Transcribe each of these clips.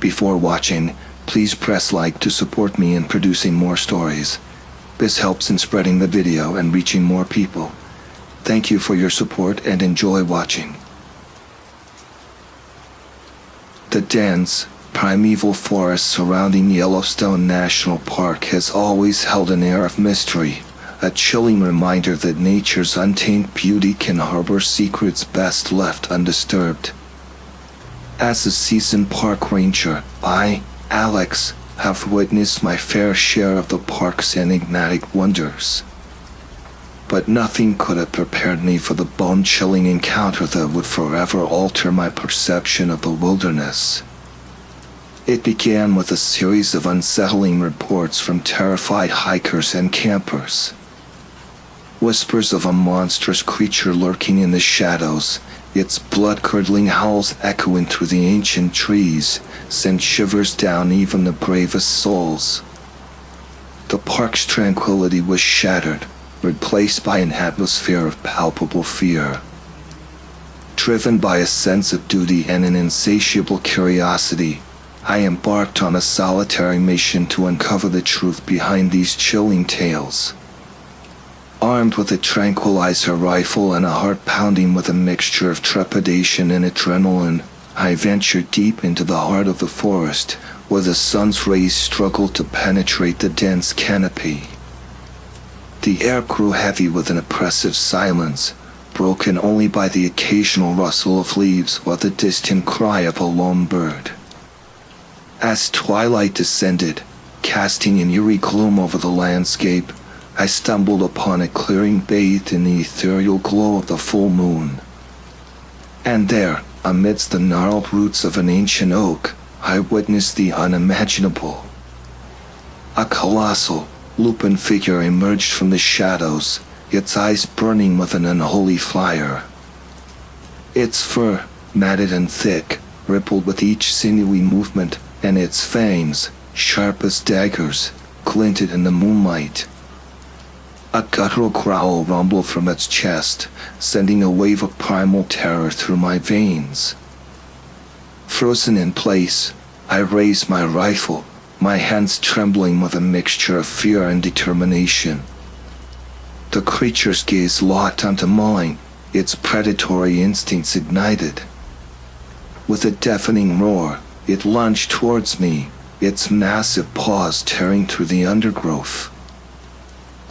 Before watching, please press like to support me in producing more stories. This helps in spreading the video and reaching more people. Thank you for your support and enjoy watching. The dense, primeval forest surrounding Yellowstone National Park has always held an air of mystery, a chilling reminder that nature's untamed beauty can harbor secrets best left undisturbed. As a seasoned park ranger, I, Alex, have witnessed my fair share of the park's enigmatic wonders. But nothing could have prepared me for the bone-chilling encounter that would forever alter my perception of the wilderness. It began with a series of unsettling reports from terrified hikers and campers. Whispers of a monstrous creature lurking in the shadows, its blood-curdling howls echoing through the ancient trees, sent shivers down even the bravest souls. The park's tranquility was shattered, replaced by an atmosphere of palpable fear. Driven by a sense of duty and an insatiable curiosity, I embarked on a solitary mission to uncover the truth behind these chilling tales. Armed with a tranquilizer rifle and a heart pounding with a mixture of trepidation and adrenaline, I ventured deep into the heart of the forest, where the sun's rays struggled to penetrate the dense canopy. The air grew heavy with an oppressive silence, broken only by the occasional rustle of leaves or the distant cry of a lone bird. As twilight descended, casting an eerie gloom over the landscape, I stumbled upon a clearing bathed in the ethereal glow of the full moon. And there, amidst the gnarled roots of an ancient oak, I witnessed the unimaginable. A colossal, lupin figure emerged from the shadows, its eyes burning with an unholy fire. Its fur, matted and thick, rippled with each sinewy movement, and its fangs, sharp as daggers, glinted in the moonlight. A guttural growl rumbled from its chest, sending a wave of primal terror through my veins. Frozen in place, I raised my rifle, my hands trembling with a mixture of fear and determination. The creature's gaze locked onto mine, its predatory instincts ignited. With a deafening roar, it lunged towards me, its massive paws tearing through the undergrowth.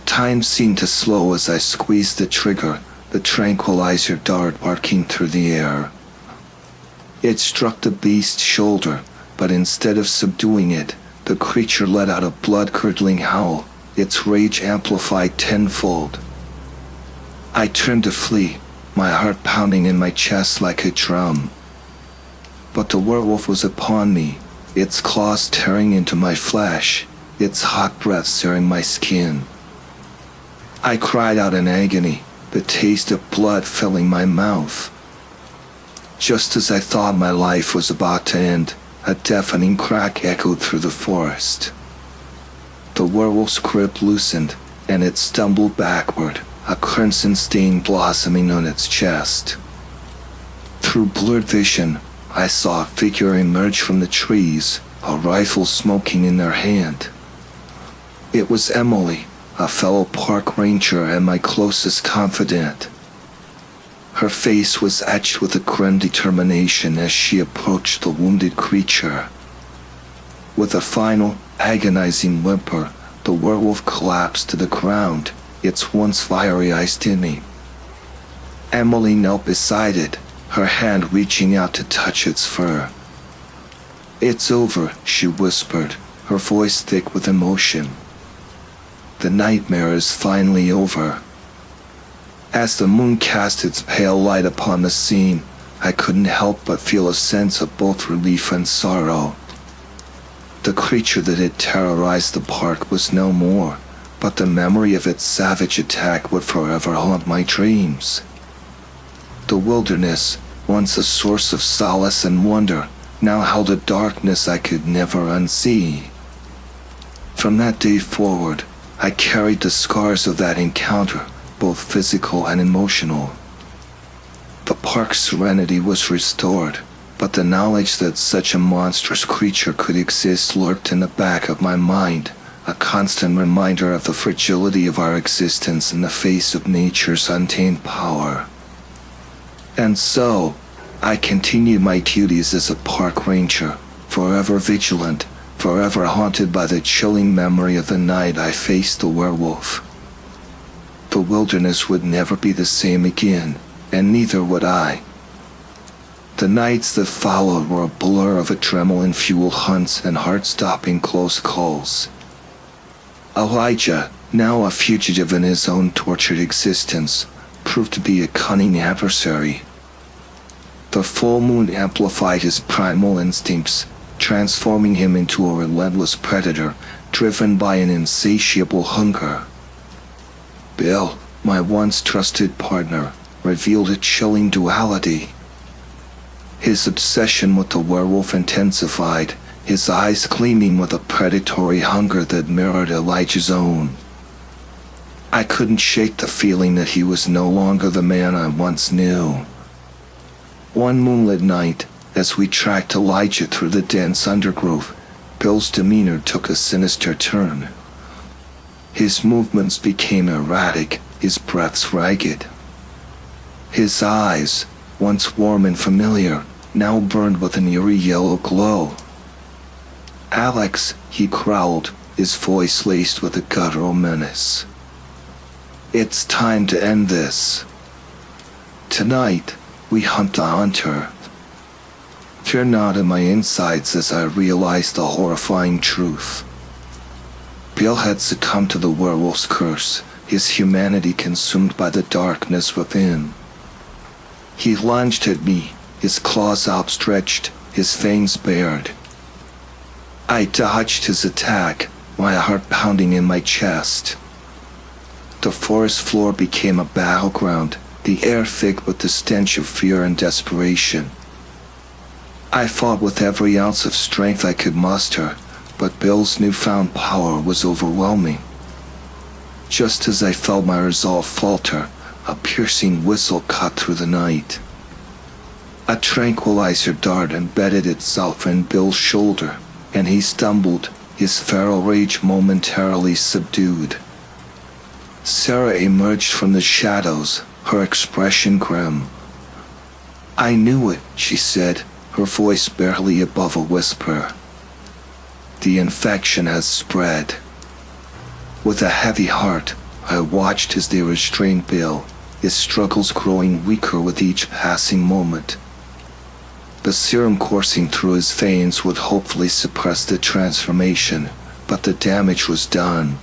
Time seemed to slow as I squeezed the trigger, the tranquilizer dart arcing through the air. It struck the beast's shoulder, but instead of subduing it, the creature let out a blood-curdling howl, its rage amplified tenfold. I turned to flee, my heart pounding in my chest like a drum. But the werewolf was upon me, its claws tearing into my flesh, its hot breath searing my skin. I cried out in agony, the taste of blood filling my mouth. Just as I thought my life was about to end, a deafening crack echoed through the forest. The werewolf's grip loosened, and it stumbled backward, a crimson stain blossoming on its chest. Through blurred vision, I saw a figure emerge from the trees, a rifle smoking in their hand. It was Emily, a fellow park ranger and my closest confidant. Her face was etched with a grim determination as she approached the wounded creature. With a final, agonizing whimper, the werewolf collapsed to the ground, its once fiery eyes dimming. Emily knelt beside it, her hand reaching out to touch its fur. "It's over," she whispered, her voice thick with emotion. "The nightmare is finally over." As the moon cast its pale light upon the scene, I couldn't help but feel a sense of both relief and sorrow. The creature that had terrorized the park was no more, but the memory of its savage attack would forever haunt my dreams. The wilderness, once a source of solace and wonder, now held a darkness I could never unsee. From that day forward, I carried the scars of that encounter, both physical and emotional. The park's serenity was restored, but the knowledge that such a monstrous creature could exist lurked in the back of my mind, a constant reminder of the fragility of our existence in the face of nature's untamed power. And so, I continued my duties as a park ranger, forever vigilant, forever haunted by the chilling memory of the night I faced the werewolf. The wilderness would never be the same again, and neither would I. The nights that followed were a blur of adrenaline-fueled hunts and heart-stopping close calls. Elijah, now a fugitive in his own tortured existence, proved to be a cunning adversary. The full moon amplified his primal instincts, transforming him into a relentless predator driven by an insatiable hunger. Bill, my once trusted partner, revealed a chilling duality. His obsession with the werewolf intensified, his eyes gleaming with a predatory hunger that mirrored Elijah's own. I couldn't shake the feeling that he was no longer the man I once knew. One moonlit night, as we tracked Elijah through the dense undergrowth, Bill's demeanor took a sinister turn. His movements became erratic, his breaths ragged. His eyes, once warm and familiar, now burned with an eerie yellow glow. "Alex," he growled, his voice laced with a guttural menace. "It's time to end this. Tonight, we hunt the hunter." Fear gnawed at my insides as I realized the horrifying truth. Bill had succumbed to the werewolf's curse, his humanity consumed by the darkness within. He lunged at me, his claws outstretched, his fangs bared. I dodged his attack, my heart pounding in my chest. The forest floor became a battleground, the air thick with the stench of fear and desperation. I fought with every ounce of strength I could muster, but Bill's newfound power was overwhelming. Just as I felt my resolve falter, a piercing whistle cut through the night. A tranquilizer dart embedded itself in Bill's shoulder, and he stumbled, his feral rage momentarily subdued. Sarah emerged from the shadows, her expression grim. "I knew it," she said, her voice barely above a whisper. "The infection has spread." With a heavy heart, I watched as they restrained Bill, his struggles growing weaker with each passing moment. The serum coursing through his veins would hopefully suppress the transformation, but the damage was done.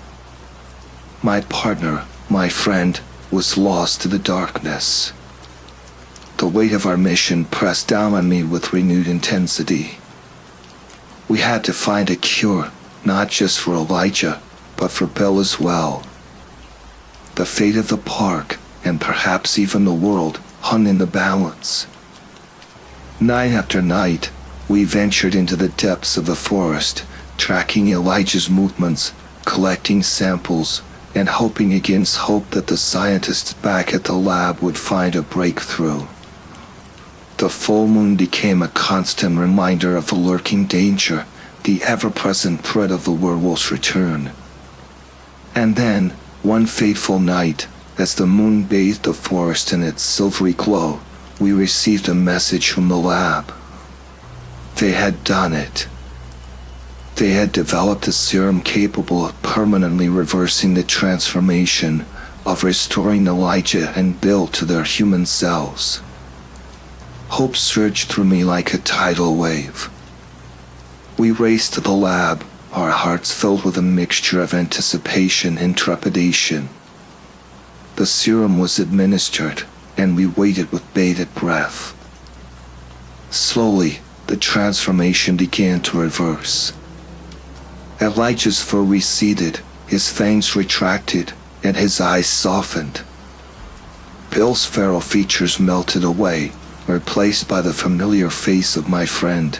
My partner, my friend, was lost to the darkness. The weight of our mission pressed down on me with renewed intensity. We had to find a cure, not just for Elijah, but for Bill as well. The fate of the park, and perhaps even the world, hung in the balance. Night after night, we ventured into the depths of the forest, tracking Elijah's movements, collecting samples, and hoping against hope that the scientists back at the lab would find a breakthrough. The full moon became a constant reminder of the lurking danger, the ever-present threat of the werewolf's return. And then, one fateful night, as the moon bathed the forest in its silvery glow, we received a message from the lab. They had done it. They had developed a serum capable of permanently reversing the transformation, of restoring Elijah and Bill to their human selves. Hope surged through me like a tidal wave. We raced to the lab, our hearts filled with a mixture of anticipation and trepidation. The serum was administered, and we waited with bated breath. Slowly, the transformation began to reverse. Elijah's fur receded, his fangs retracted, and his eyes softened. Bill's feral features melted away, replaced by the familiar face of my friend.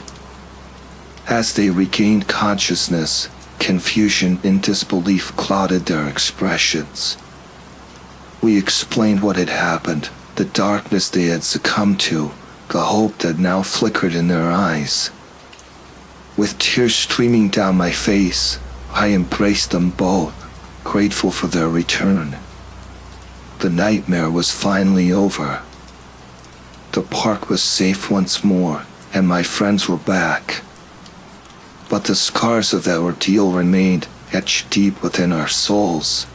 As they regained consciousness, confusion and disbelief clouded their expressions. We explained what had happened, the darkness they had succumbed to, the hope that now flickered in their eyes. With tears streaming down my face, I embraced them both, grateful for their return. The nightmare was finally over. The park was safe once more, and my friends were back. But the scars of that ordeal remained etched deep within our souls.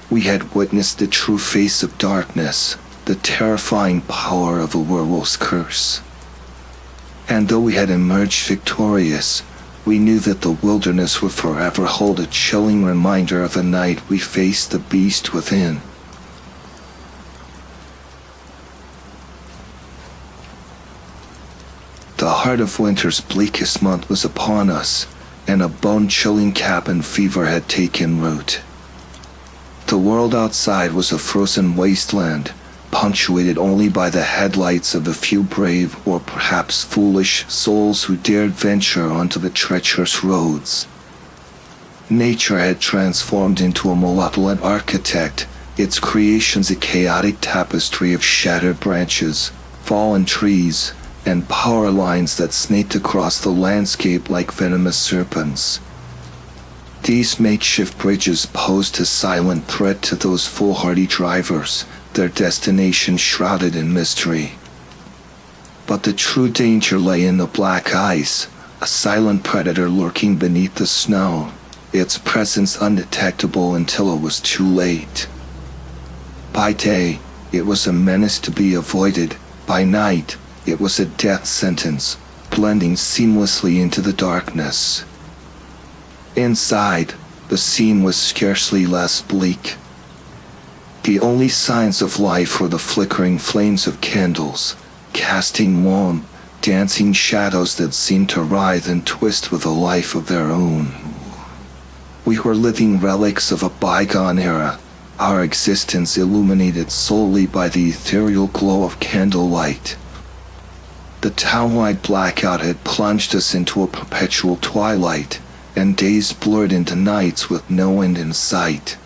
We had witnessed the true face of darkness, the terrifying power of a werewolf's curse. And though we had emerged victorious, we knew that the wilderness would forever hold a chilling reminder of the night we faced the beast within. The heart of winter's bleakest month was upon us, and a bone-chilling cabin fever had taken root. The world outside was a frozen wasteland, punctuated only by the headlights of a few brave or perhaps foolish souls who dared venture onto the treacherous roads. Nature had transformed into a malevolent architect, its creations a chaotic tapestry of shattered branches, fallen trees, and power lines that snaked across the landscape like venomous serpents. These makeshift bridges posed a silent threat to those foolhardy drivers, their destination shrouded in mystery. But the true danger lay in the black ice, a silent predator lurking beneath the snow, its presence undetectable until it was too late. By day, it was a menace to be avoided. By night, it was a death sentence, blending seamlessly into the darkness. Inside, the scene was scarcely less bleak. The only signs of life were the flickering flames of candles, casting warm, dancing shadows that seemed to writhe and twist with a life of their own. We were living relics of a bygone era, our existence illuminated solely by the ethereal glow of candlelight. The town-wide blackout had plunged us into a perpetual twilight, and days blurred into nights with no end in sight.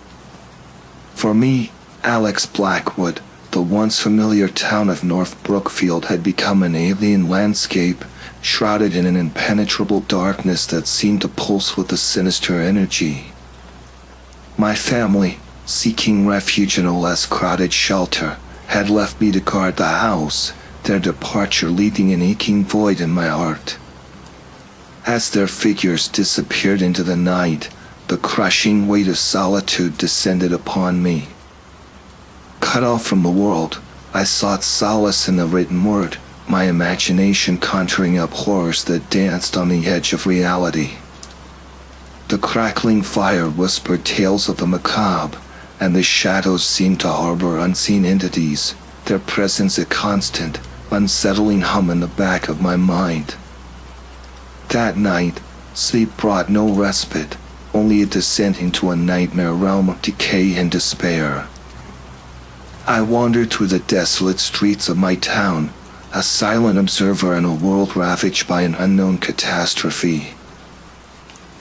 For me, Alex Blackwood, the once familiar town of North Brookfield had become an alien landscape, shrouded in an impenetrable darkness that seemed to pulse with a sinister energy. My family, seeking refuge in a less crowded shelter, had left me to guard the house, their departure leaving an aching void in my heart. As their figures disappeared into the night, the crushing weight of solitude descended upon me. Cut off from the world, I sought solace in the written word, my imagination conjuring up horrors that danced on the edge of reality. The crackling fire whispered tales of the macabre, and the shadows seemed to harbor unseen entities, their presence a constant, unsettling hum in the back of my mind. That night, sleep brought no respite, only a descent into a nightmare realm of decay and despair. I wandered through the desolate streets of my town, a silent observer in a world ravaged by an unknown catastrophe.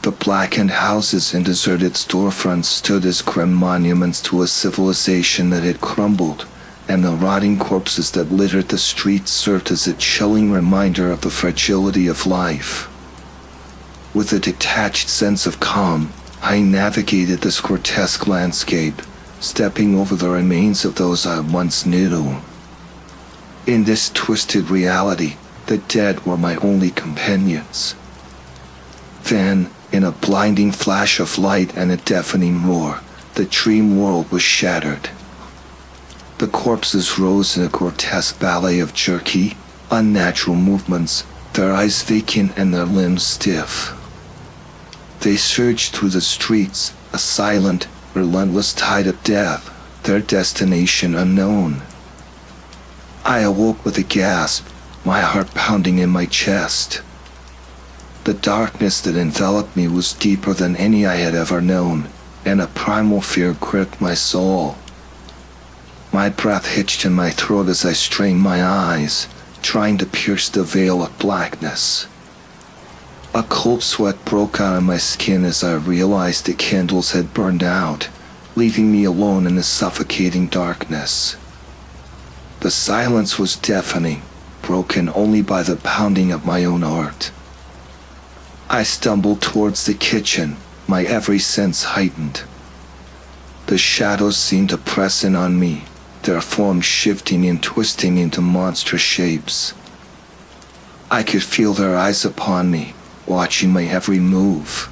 The blackened houses and deserted storefronts stood as grim monuments to a civilization that had crumbled, and the rotting corpses that littered the streets served as a chilling reminder of the fragility of life. With a detached sense of calm, I navigated this grotesque landscape, stepping over the remains of those I once knew. In this twisted reality, the dead were my only companions. Then, in a blinding flash of light and a deafening roar, the dream world was shattered. The corpses rose in a grotesque ballet of jerky, unnatural movements, their eyes vacant and their limbs stiff. They surged through the streets, a silent, relentless tide of death, their destination unknown. I awoke with a gasp, my heart pounding in my chest. The darkness that enveloped me was deeper than any I had ever known, and a primal fear gripped my soul. My breath hitched in my throat as I strained my eyes, trying to pierce the veil of blackness. A cold sweat broke out on my skin as I realized the candles had burned out, leaving me alone in the suffocating darkness. The silence was deafening, broken only by the pounding of my own heart. I stumbled towards the kitchen, my every sense heightened. The shadows seemed to press in on me, their forms shifting and twisting into monstrous shapes. I could feel their eyes upon me, watching my every move.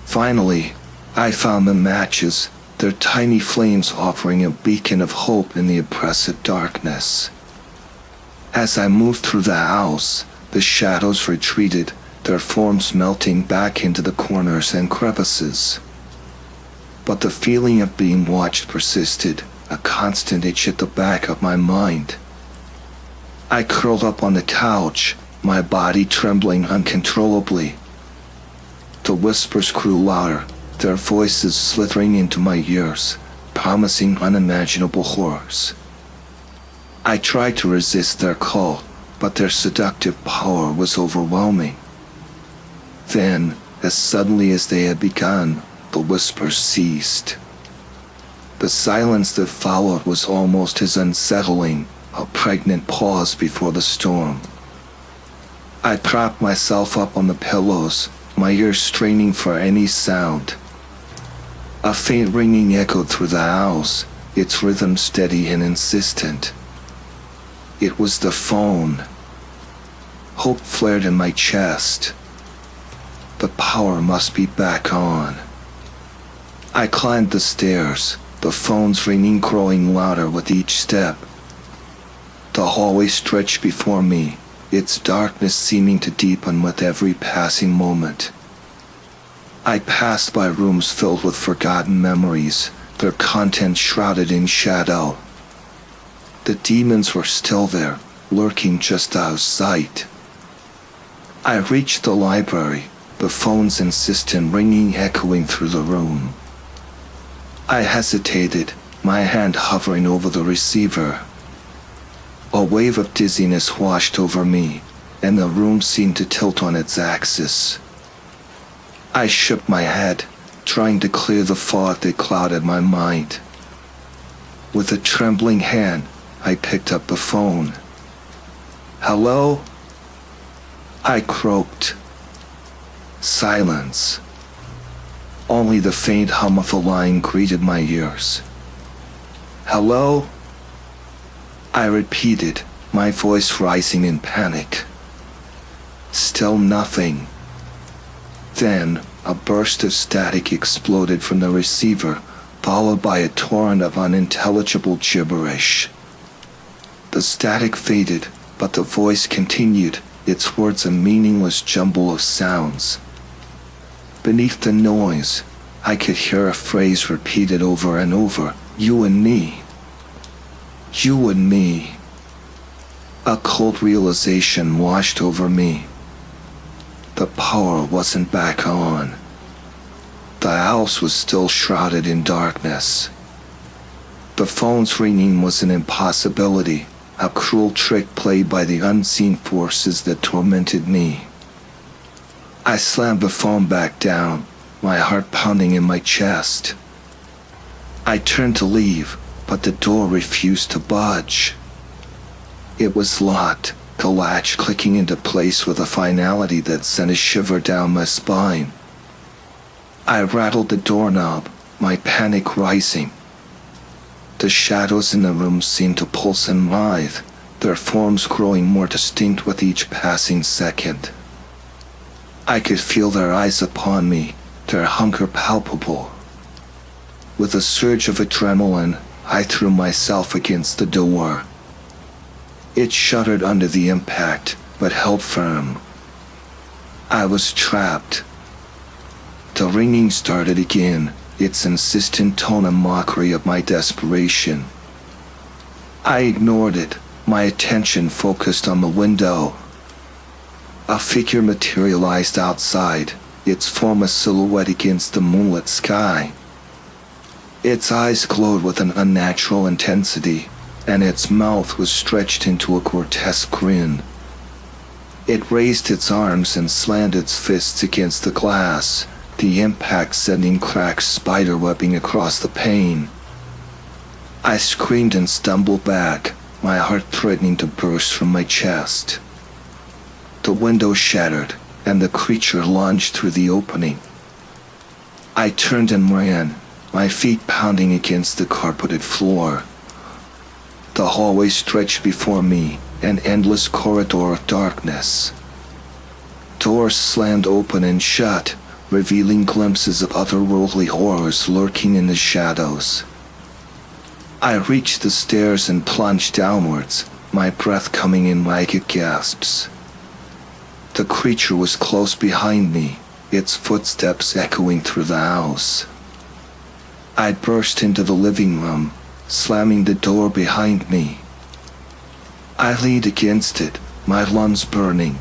Finally, I found the matches, their tiny flames offering a beacon of hope in the oppressive darkness. As I moved through the house, the shadows retreated, their forms melting back into the corners and crevices. But the feeling of being watched persisted, a constant itch at the back of my mind. I curled up on the couch, my body trembling uncontrollably. The whispers grew louder, their voices slithering into my ears, promising unimaginable horrors. I tried to resist their call, but their seductive power was overwhelming. Then, as suddenly as they had begun, the whispers ceased. The silence that followed was almost as unsettling, a pregnant pause before the storm. I propped myself up on the pillows, my ears straining for any sound. A faint ringing echoed through the house, its rhythm steady and insistent. It was the phone. Hope flared in my chest. The power must be back on. I climbed the stairs, the phone's ringing growing louder with each step. The hallway stretched before me, its darkness seeming to deepen with every passing moment. I passed by rooms filled with forgotten memories, their contents shrouded in shadow. The demons were still there, lurking just out of sight. I reached the library, the phone's insistent ringing echoing through the room. I hesitated, my hand hovering over the receiver. A wave of dizziness washed over me, and the room seemed to tilt on its axis. I shook my head, trying to clear the fog that clouded my mind. With a trembling hand, I picked up the phone. "Hello?" I croaked. Silence. Only the faint hum of the line greeted my ears. "Hello?" I repeated, my voice rising in panic. Still nothing. Then, a burst of static exploded from the receiver, followed by a torrent of unintelligible gibberish. The static faded, but the voice continued, its words a meaningless jumble of sounds. Beneath the noise, I could hear a phrase repeated over and over, "You and me. You and me." A cold realization washed over me. The power wasn't back on. The house was still shrouded in darkness. The phone's ringing was an impossibility, a cruel trick played by the unseen forces that tormented me. I slammed the phone back down, my heart pounding in my chest. I turned to leave, but the door refused to budge. It was locked, the latch clicking into place with a finality that sent a shiver down my spine. I rattled the doorknob, my panic rising. The shadows in the room seemed to pulse and writhe, their forms growing more distinct with each passing second. I could feel their eyes upon me, their hunger palpable. With a surge of adrenaline, I threw myself against the door. It shuddered under the impact, but held firm. I was trapped. The ringing started again, its insistent tone a mockery of my desperation. I ignored it, my attention focused on the window. A figure materialized outside, its form a silhouette against the moonlit sky. Its eyes glowed with an unnatural intensity, and its mouth was stretched into a grotesque grin. It raised its arms and slammed its fists against the glass, the impact sending cracks spiderwebbing across the pane. I screamed and stumbled back, my heart threatening to burst from my chest. The window shattered, and the creature lunged through the opening. I turned and ran, my feet pounding against the carpeted floor. The hallway stretched before me, an endless corridor of darkness. Doors slammed open and shut, revealing glimpses of otherworldly horrors lurking in the shadows. I reached the stairs and plunged downwards, my breath coming in ragged gasps. The creature was close behind me, its footsteps echoing through the house. I burst into the living room, slamming the door behind me. I leaned against it, my lungs burning.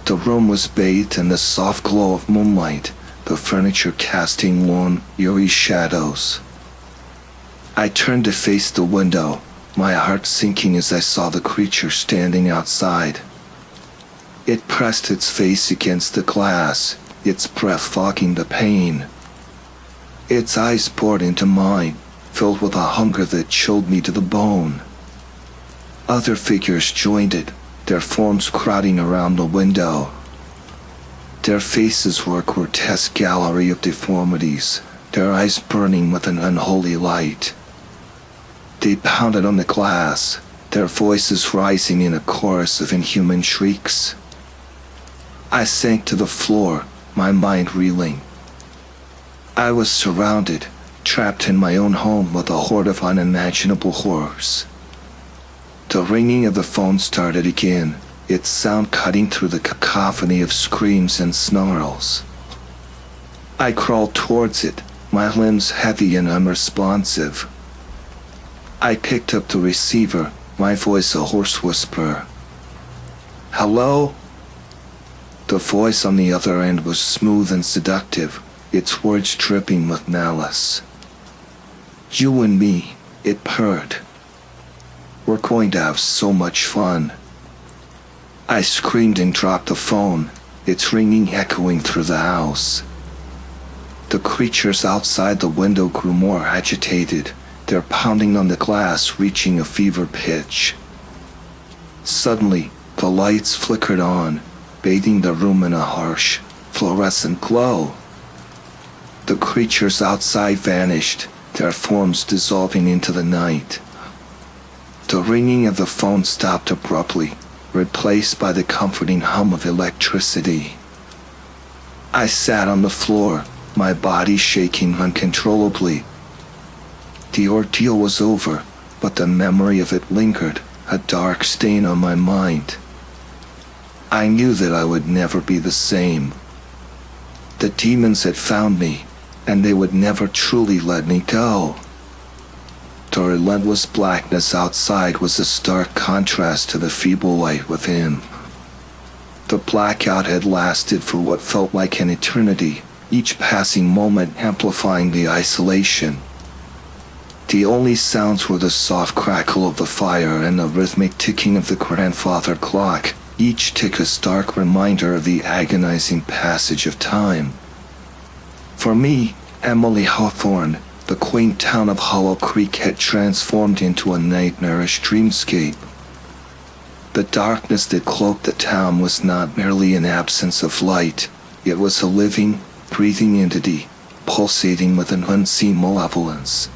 The room was bathed in the soft glow of moonlight, the furniture casting warm, eerie shadows. I turned to face the window, my heart sinking as I saw the creature standing outside. It pressed its face against the glass, its breath fogging the pain. Its eyes poured into mine, filled with a hunger that chilled me to the bone. Other figures joined it, their forms crowding around the window. Their faces were a grotesque gallery of deformities, their eyes burning with an unholy light. They pounded on the glass, their voices rising in a chorus of inhuman shrieks. I sank to the floor, my mind reeling. I was surrounded, trapped in my own home with a horde of unimaginable horrors. The ringing of the phone started again, its sound cutting through the cacophony of screams and snarls. I crawled towards it, my limbs heavy and unresponsive. I picked up the receiver, my voice a hoarse whisper. "Hello?" The voice on the other end was smooth and seductive, its words dripping with malice. "You and me," it purred. "We're going to have so much fun." I screamed and dropped the phone, its ringing echoing through the house. The creatures outside the window grew more agitated, their pounding on the glass reaching a fever pitch. Suddenly, the lights flickered on, bathing the room in a harsh, fluorescent glow. The creatures outside vanished, their forms dissolving into the night. The ringing of the phone stopped abruptly, replaced by the comforting hum of electricity. I sat on the floor, my body shaking uncontrollably. The ordeal was over, but the memory of it lingered, a dark stain on my mind. I knew that I would never be the same. The demons had found me, and they would never truly let me go. The relentless blackness outside was a stark contrast to the feeble light within. The blackout had lasted for what felt like an eternity, each passing moment amplifying the isolation. The only sounds were the soft crackle of the fire and the rhythmic ticking of the grandfather clock, each tick a stark reminder of the agonizing passage of time. For me, Emily Hawthorne, the quaint town of Hollow Creek had transformed into a nightmarish dreamscape. The darkness that cloaked the town was not merely an absence of light, it was a living, breathing entity, pulsating with an unseen malevolence.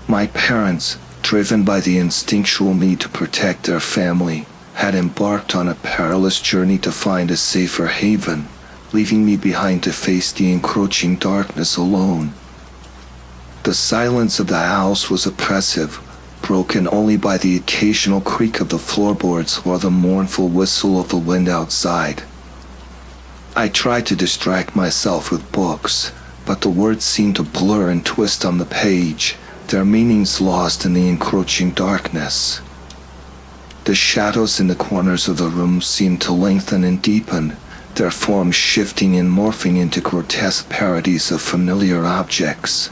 My parents, driven by the instinctual need to protect their family, had embarked on a perilous journey to find a safer haven, leaving me behind to face the encroaching darkness alone. The silence of the house was oppressive, broken only by the occasional creak of the floorboards or the mournful whistle of the wind outside. I tried to distract myself with books, but the words seemed to blur and twist on the page, their meanings lost in the encroaching darkness. The shadows in the corners of the room seemed to lengthen and deepen, their forms shifting and morphing into grotesque parodies of familiar objects.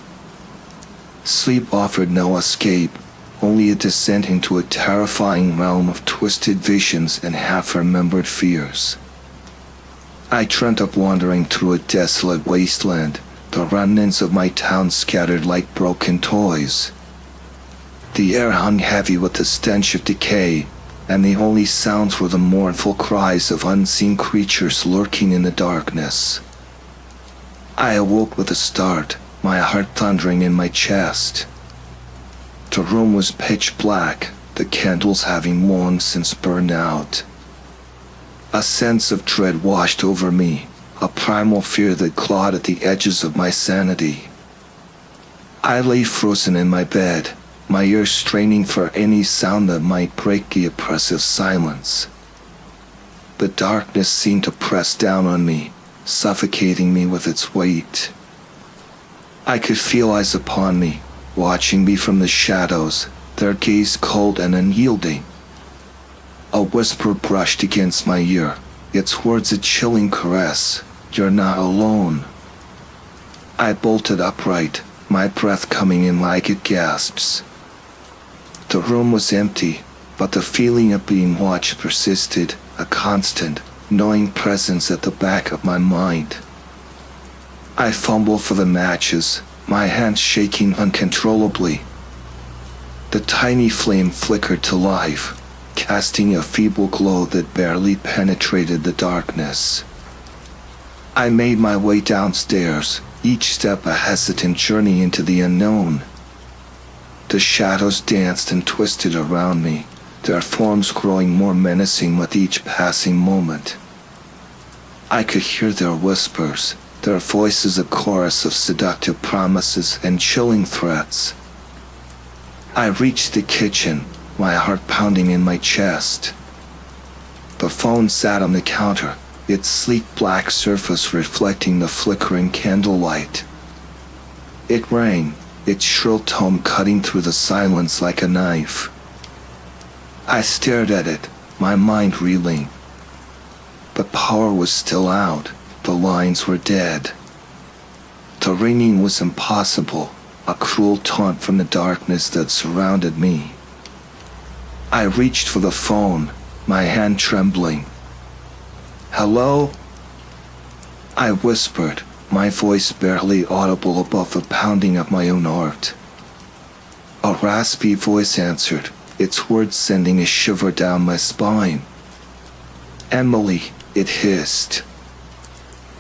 Sleep offered no escape, only a descent into a terrifying realm of twisted visions and half-remembered fears. I dreamt of wandering through a desolate wasteland, the remnants of my town scattered like broken toys. The air hung heavy with the stench of decay, and the only sounds were the mournful cries of unseen creatures lurking in the darkness. I awoke with a start, my heart thundering in my chest. The room was pitch black, the candles having long since burned out. A sense of dread washed over me, a primal fear that clawed at the edges of my sanity. I lay frozen in my bed, my ears straining for any sound that might break the oppressive silence. The darkness seemed to press down on me, suffocating me with its weight. I could feel eyes upon me, watching me from the shadows, their gaze cold and unyielding. A whisper brushed against my ear, its words a chilling caress. "You're not alone." I bolted upright, my breath coming in like gasps. The room was empty, but the feeling of being watched persisted, a constant, gnawing presence at the back of my mind. I fumbled for the matches, my hands shaking uncontrollably. The tiny flame flickered to life, casting a feeble glow that barely penetrated the darkness. I made my way downstairs, each step a hesitant journey into the unknown. The shadows danced and twisted around me, their forms growing more menacing with each passing moment. I could hear their whispers, their voices a chorus of seductive promises and chilling threats. I reached the kitchen, my heart pounding in my chest. The phone sat on the counter, its sleek black surface reflecting the flickering candlelight. It rang, its shrill tone cutting through the silence like a knife. I stared at it, my mind reeling. The power was still out, the lines were dead. The ringing was impossible, a cruel taunt from the darkness that surrounded me. I reached for the phone, my hand trembling. "Hello?" I whispered, my voice barely audible above the pounding of my own heart. A raspy voice answered, its words sending a shiver down my spine. "Emily," it hissed.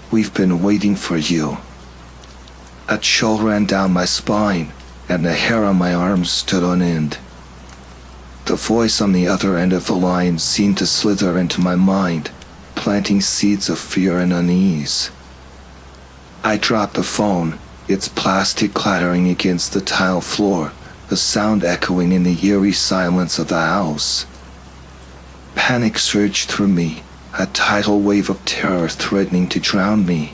"We've been waiting for you." A chill ran down my spine, and the hair on my arms stood on end. The voice on the other end of the line seemed to slither into my mind, planting seeds of fear and unease. I dropped the phone, its plastic clattering against the tile floor, the sound echoing in the eerie silence of the house. Panic surged through me, a tidal wave of terror threatening to drown me.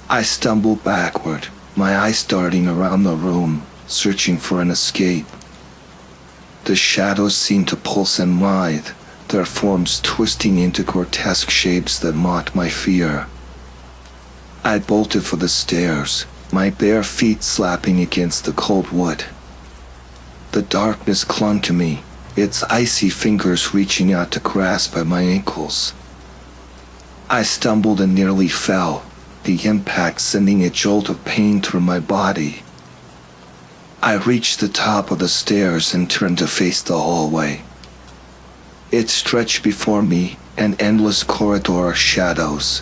I stumbled backward, my eyes darting around the room, searching for an escape. The shadows seemed to pulse and writhe, their forms twisting into grotesque shapes that mocked my fear. I bolted for the stairs, my bare feet slapping against the cold wood. The darkness clung to me, its icy fingers reaching out to grasp at my ankles. I stumbled and nearly fell, the impact sending a jolt of pain through my body. I reached the top of the stairs and turned to face the hallway. It stretched before me, an endless corridor of shadows.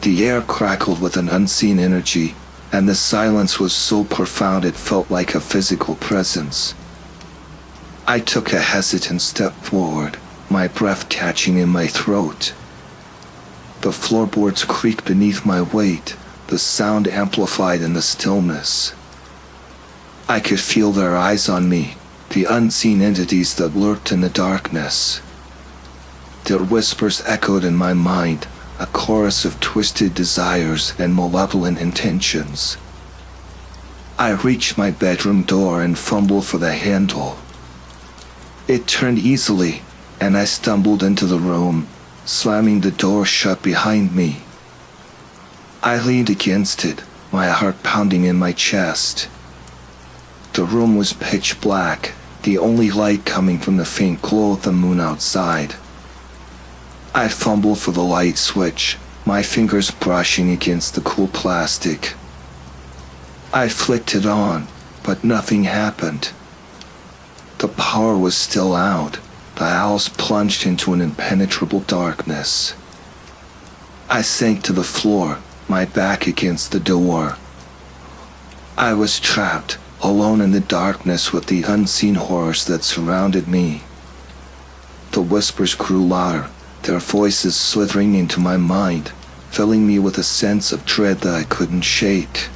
The air crackled with an unseen energy, and the silence was so profound it felt like a physical presence. I took a hesitant step forward, my breath catching in my throat. The floorboards creaked beneath my weight, the sound amplified in the stillness. I could feel their eyes on me, the unseen entities that lurked in the darkness. Their whispers echoed in my mind, a chorus of twisted desires and malevolent intentions. I reached my bedroom door and fumbled for the handle. It turned easily, and I stumbled into the room, slamming the door shut behind me. I leaned against it, my heart pounding in my chest. The room was pitch black, the only light coming from the faint glow of the moon outside. I fumbled for the light switch, my fingers brushing against the cool plastic. I flicked it on, but nothing happened. The power was still out. The house plunged into an impenetrable darkness. I sank to the floor, my back against the door. I was trapped, alone in the darkness with the unseen horrors that surrounded me. The whispers grew louder, their voices slithering into my mind, filling me with a sense of dread that I couldn't shake.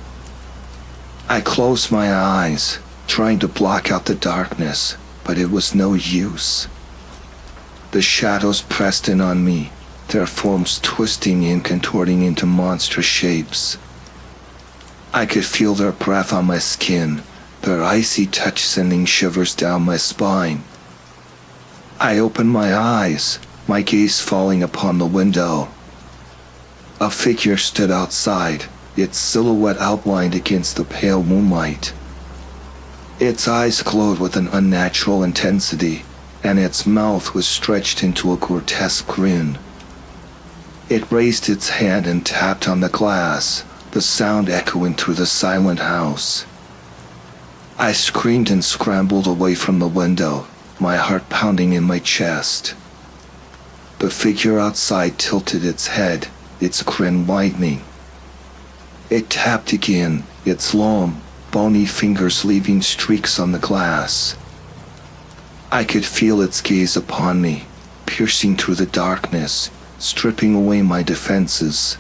I closed my eyes, trying to block out the darkness, but it was no use. The shadows pressed in on me, their forms twisting and contorting into monstrous shapes. I could feel their breath on my skin, their icy touch sending shivers down my spine. I opened my eyes, my gaze falling upon the window. A figure stood outside, its silhouette outlined against the pale moonlight. Its eyes glowed with an unnatural intensity, and its mouth was stretched into a grotesque grin. It raised its hand and tapped on the glass, the sound echoing through the silent house. I screamed and scrambled away from the window, my heart pounding in my chest. The figure outside tilted its head, its grin widening. It tapped again, its long, bony fingers leaving streaks on the glass. I could feel its gaze upon me, piercing through the darkness, stripping away my defenses.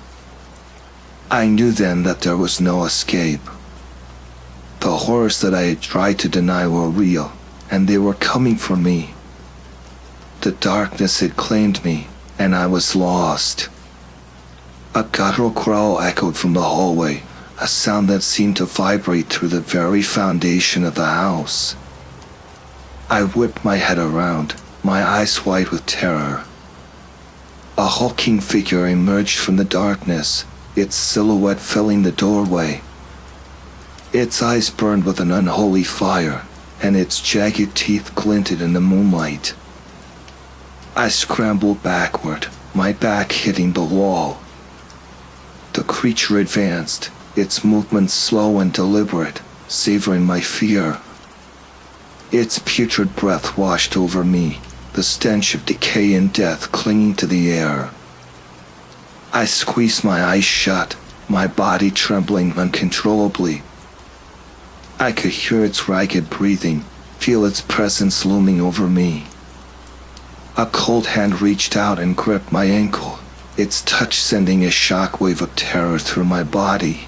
I knew then that there was no escape. The horrors that I had tried to deny were real, and they were coming for me. The darkness had claimed me, and I was lost. A guttural growl echoed from the hallway, a sound that seemed to vibrate through the very foundation of the house. I whipped my head around, my eyes wide with terror. A hulking figure emerged from the darkness, its silhouette filling the doorway. Its eyes burned with an unholy fire, and its jagged teeth glinted in the moonlight. I scrambled backward, my back hitting the wall. The creature advanced, its movements slow and deliberate, savoring my fear. Its putrid breath washed over me, the stench of decay and death clinging to the air. I squeezed my eyes shut, my body trembling uncontrollably. I could hear its ragged breathing, feel its presence looming over me. A cold hand reached out and gripped my ankle, its touch sending a shockwave of terror through my body.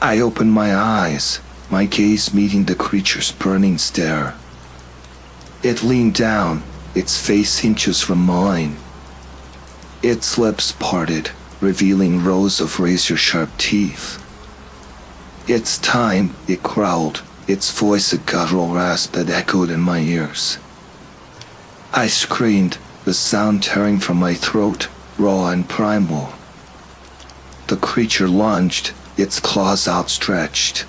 I opened my eyes, my gaze meeting the creature's burning stare. It leaned down, its face inches from mine. Its lips parted, revealing rows of razor-sharp teeth. "It's time," it growled, its voice a guttural rasp that echoed in my ears. I screamed, the sound tearing from my throat, raw and primal. The creature lunged, its claws outstretched.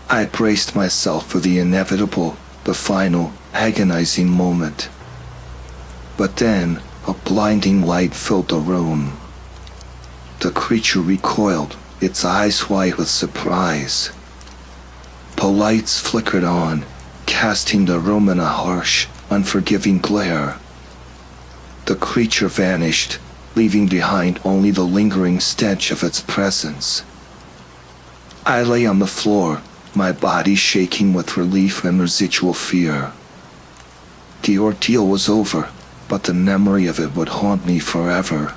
I braced myself for the inevitable, the final, agonizing moment. But then, a blinding light filled the room. The creature recoiled, its eyes wide with surprise. The lights flickered on, casting the room in a harsh, unforgiving glare. The creature vanished, leaving behind only the lingering stench of its presence. I lay on the floor, my body shaking with relief and residual fear. The ordeal was over, but the memory of it would haunt me forever.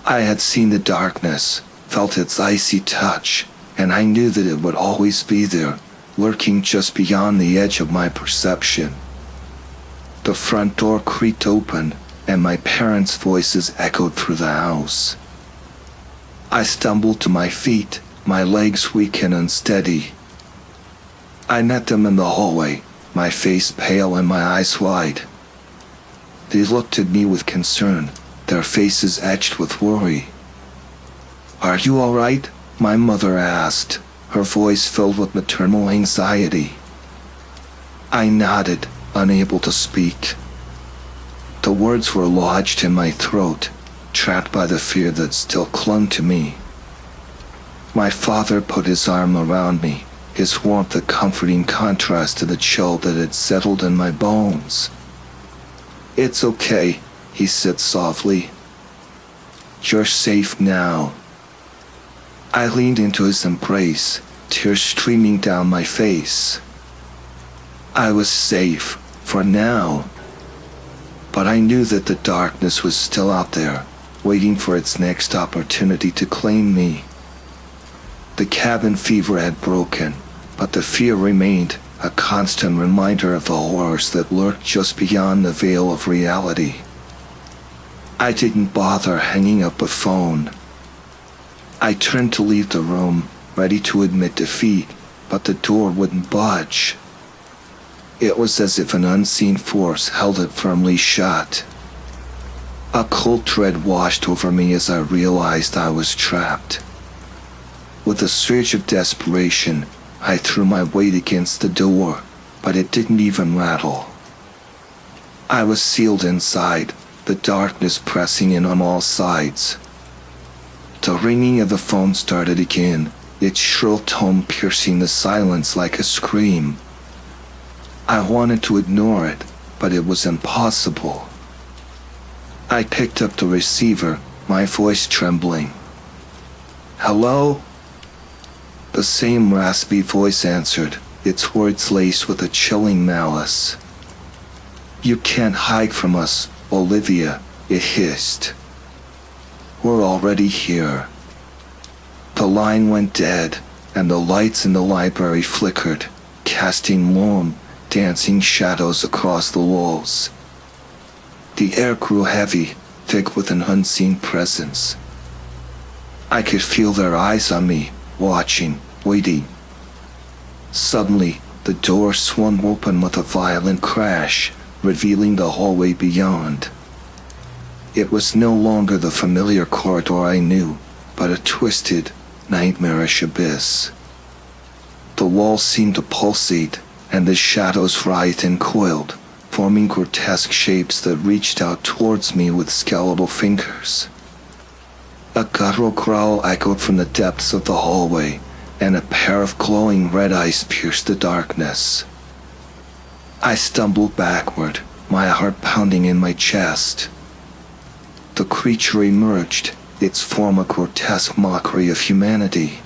I had seen the darkness, felt its icy touch, and I knew that it would always be there, lurking just beyond the edge of my perception. The front door creaked open, and my parents' voices echoed through the house. I stumbled to my feet, my legs weak and unsteady. I met them in the hallway, my face pale and my eyes wide. They looked at me with concern, their faces etched with worry. "Are you all right?" my mother asked, her voice filled with maternal anxiety. I nodded, unable to speak. The words were lodged in my throat, trapped by the fear that still clung to me. My father put his arm around me, his warmth a comforting contrast to the chill that had settled in my bones. "It's okay," he said softly. "You're safe now." I leaned into his embrace, tears streaming down my face. I was safe, for now. But I knew that the darkness was still out there, waiting for its next opportunity to claim me. The cabin fever had broken, but the fear remained, a constant reminder of the horrors that lurked just beyond the veil of reality. I didn't bother hanging up a phone. I turned to leave the room, ready to admit defeat, but the door wouldn't budge. It was as if an unseen force held it firmly shut. A cold dread washed over me as I realized I was trapped. With a surge of desperation, I threw my weight against the door, but it didn't even rattle. I was sealed inside, the darkness pressing in on all sides. The ringing of the phone started again, its shrill tone piercing the silence like a scream. I wanted to ignore it, but it was impossible. I picked up the receiver, my voice trembling. "Hello?" The same raspy voice answered, its words laced with a chilling malice. "You can't hide from us, Olivia," it hissed. "We're already here." The line went dead, and the lights in the library flickered, casting lone, dancing shadows across the walls. The air grew heavy, thick with an unseen presence. I could feel their eyes on me, watching, waiting. Suddenly, the door swung open with a violent crash, revealing the hallway beyond. It was no longer the familiar corridor I knew, but a twisted, nightmarish abyss. The walls seemed to pulsate, and the shadows writhed and coiled, forming grotesque shapes that reached out towards me with skeletal fingers. A guttural growl echoed from the depths of the hallway, and a pair of glowing red eyes pierced the darkness. I stumbled backward, my heart pounding in my chest. The creature emerged, its form a grotesque mockery of humanity.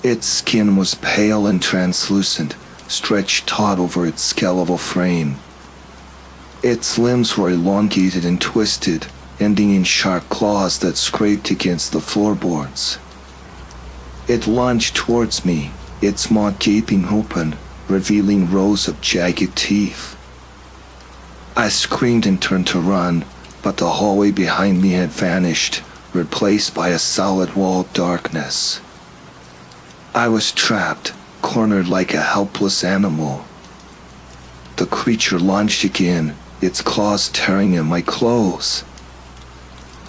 Its skin was pale and translucent, stretched taut over its skeletal frame. Its limbs were elongated and twisted, ending in sharp claws that scraped against the floorboards. It lunged towards me, its maw gaping open, revealing rows of jagged teeth. I screamed and turned to run, but the hallway behind me had vanished, replaced by a solid wall of darkness. I was trapped, cornered like a helpless animal. The creature lunged again, its claws tearing at my clothes.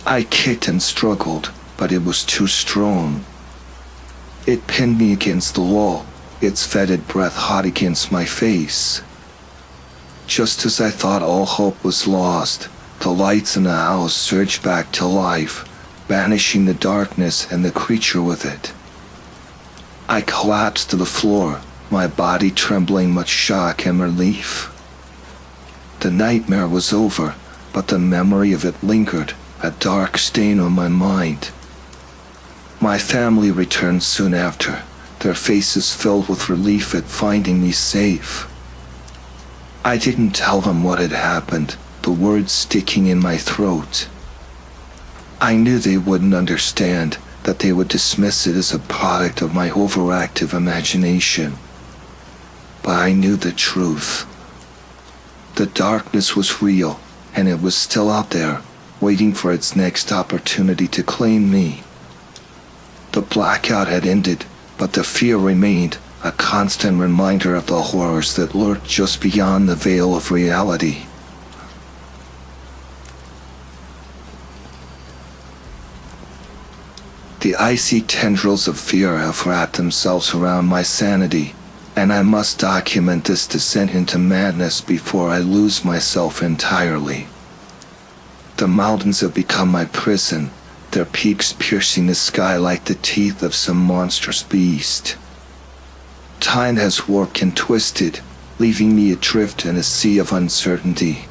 I kicked and struggled, but it was too strong. It pinned me against the wall, its fetid breath hot against my face. Just as I thought all hope was lost, the lights in the house surged back to life, banishing the darkness and the creature with it. I collapsed to the floor, my body trembling with shock and relief. The nightmare was over, but the memory of it lingered, a dark stain on my mind. My family returned soon after, their faces filled with relief at finding me safe. I didn't tell them what had happened, the words sticking in my throat. I knew they wouldn't understand, that they would dismiss it as a product of my overactive imagination. But I knew the truth. The darkness was real, and it was still out there, waiting for its next opportunity to claim me. The blackout had ended, but the fear remained, a constant reminder of the horrors that lurked just beyond the veil of reality. The icy tendrils of fear have wrapped themselves around my sanity, and I must document this descent into madness before I lose myself entirely. The mountains have become my prison, their peaks piercing the sky like the teeth of some monstrous beast. Time has warped and twisted, leaving me adrift in a sea of uncertainty.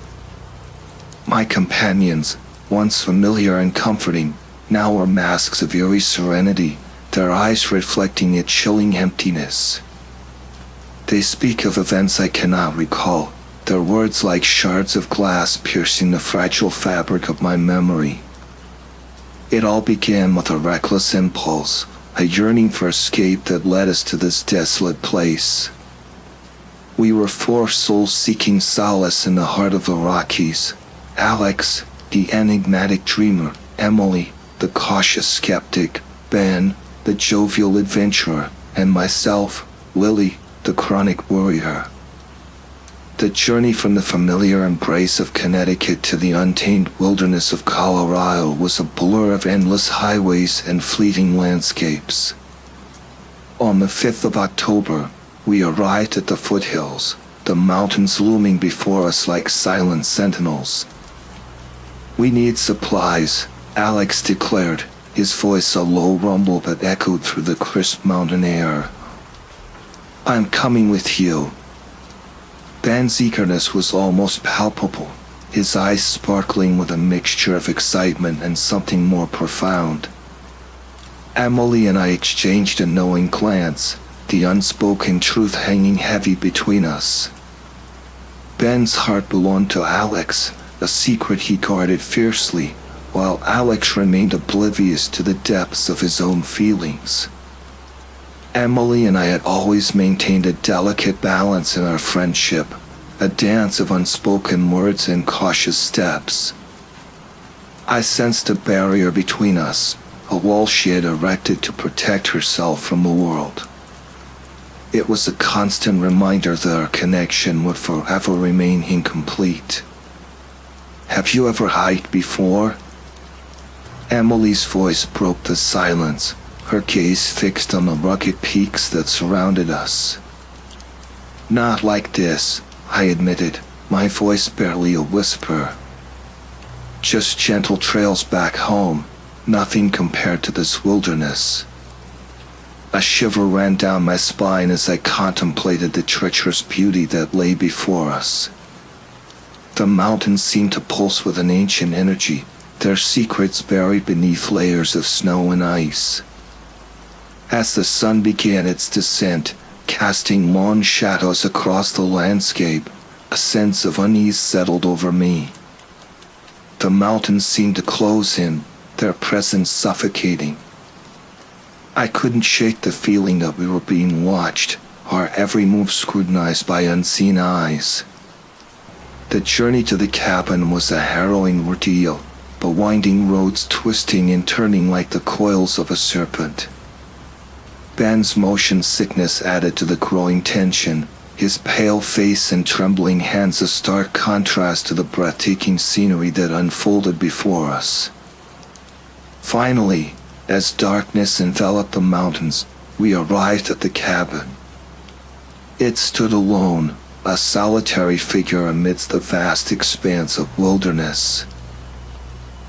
My companions, once familiar and comforting, now are masks of eerie serenity, their eyes reflecting a chilling emptiness. They speak of events I cannot recall, their words like shards of glass piercing the fragile fabric of my memory. It all began with a reckless impulse, a yearning for escape that led us to this desolate place. We were four souls seeking solace in the heart of the Rockies. Alex, the enigmatic dreamer; Emily, the cautious skeptic; Ben, the jovial adventurer; and myself, Lily, the chronic worrier. The journey from the familiar embrace of Connecticut to the untamed wilderness of Colorado was a blur of endless highways and fleeting landscapes. On the 5th of October, we arrived at the foothills, the mountains looming before us like silent sentinels. "We need supplies," Alex declared, his voice a low rumble that echoed through the crisp mountain air. "I'm coming with you." Ben's eagerness was almost palpable, his eyes sparkling with a mixture of excitement and something more profound. Emily and I exchanged a knowing glance, the unspoken truth hanging heavy between us. Ben's heart belonged to Alex, a secret he guarded fiercely, while Alex remained oblivious to the depths of his own feelings. Emily and I had always maintained a delicate balance in our friendship, a dance of unspoken words and cautious steps. I sensed a barrier between us, a wall she had erected to protect herself from the world. It was a constant reminder that our connection would forever remain incomplete. "Have you ever hiked before?" Emily's voice broke the silence, her gaze fixed on the rugged peaks that surrounded us. "Not like this," I admitted, my voice barely a whisper. "Just gentle trails back home, nothing compared to this wilderness." A shiver ran down my spine as I contemplated the treacherous beauty that lay before us. The mountains seemed to pulse with an ancient energy, their secrets buried beneath layers of snow and ice. As the sun began its descent, casting long shadows across the landscape, a sense of unease settled over me. The mountains seemed to close in, their presence suffocating. I couldn't shake the feeling that we were being watched, our every move scrutinized by unseen eyes. The journey to the cabin was a harrowing ordeal, the winding roads twisting and turning like the coils of a serpent. Ben's motion sickness added to the growing tension, his pale face and trembling hands a stark contrast to the breathtaking scenery that unfolded before us. Finally, as darkness enveloped the mountains, we arrived at the cabin. It stood alone, a solitary figure amidst the vast expanse of wilderness.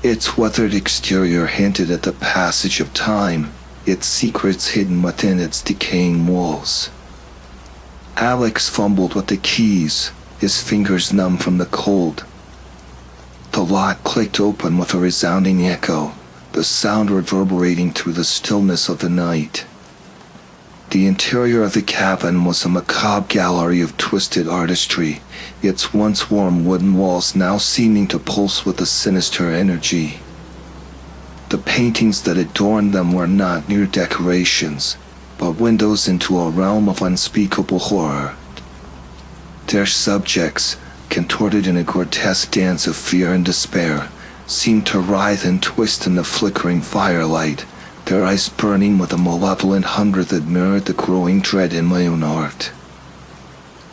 Its weathered exterior hinted at the passage of time, its secrets hidden within its decaying walls. Alex fumbled with the keys, his fingers numb from the cold. The lock clicked open with a resounding echo, the sound reverberating through the stillness of the night. The interior of the cabin was a macabre gallery of twisted artistry, its once warm wooden walls now seeming to pulse with a sinister energy. The paintings that adorned them were not mere decorations, but windows into a realm of unspeakable horror. Their subjects, contorted in a grotesque dance of fear and despair, seemed to writhe and twist in the flickering firelight, their eyes burning with a malevolent hunger that mirrored the growing dread in my own heart.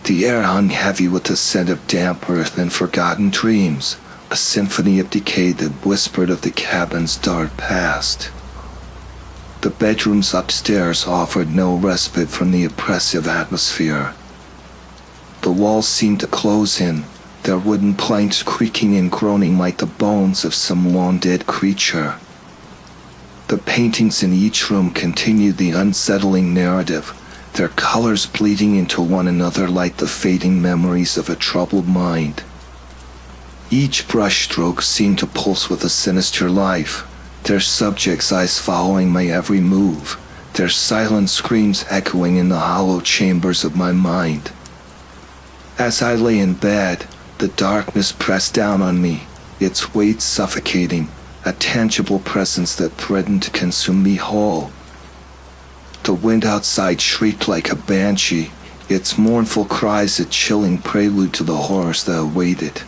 The air hung heavy with the scent of damp earth and forgotten dreams, a symphony of decay that whispered of the cabin's dark past. The bedrooms upstairs offered no respite from the oppressive atmosphere. The walls seemed to close in, their wooden planks creaking and groaning like the bones of some long-dead creature. The paintings in each room continued the unsettling narrative, their colors bleeding into one another like the fading memories of a troubled mind. Each brushstroke seemed to pulse with a sinister life, their subjects' eyes following my every move, their silent screams echoing in the hollow chambers of my mind. As I lay in bed, the darkness pressed down on me, its weight suffocating, a tangible presence that threatened to consume me whole. The wind outside shrieked like a banshee, its mournful cries a chilling prelude to the horrors that awaited.